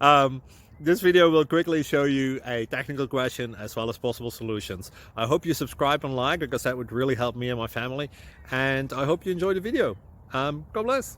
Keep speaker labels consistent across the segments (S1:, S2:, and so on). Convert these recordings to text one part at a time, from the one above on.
S1: um, this video will quickly show you a technical question as well as possible solutions. I hope you subscribe and like because that would really help me and my family. And I hope you enjoy the video. God bless.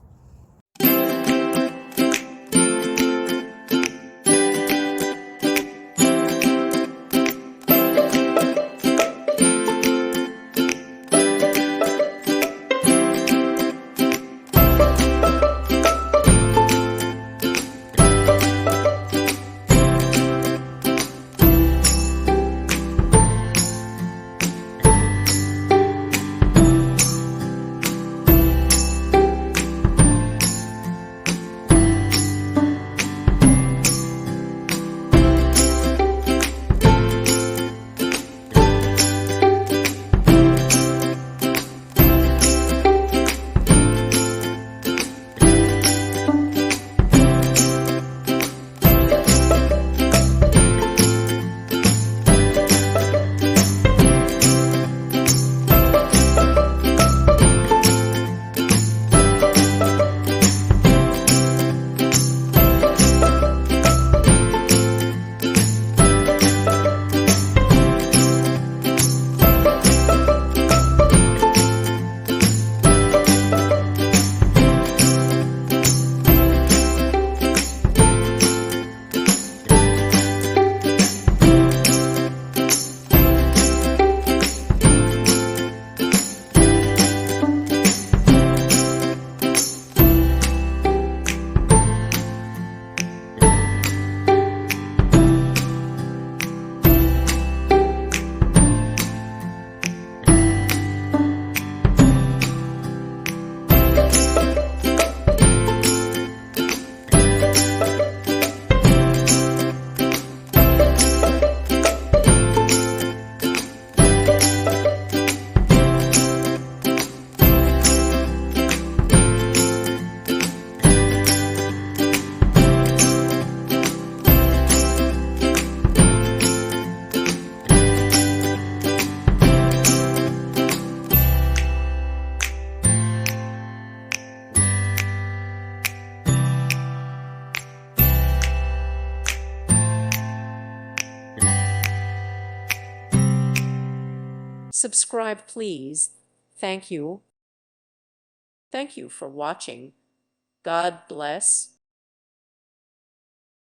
S2: Subscribe, please. Thank you. Thank you for watching. God bless.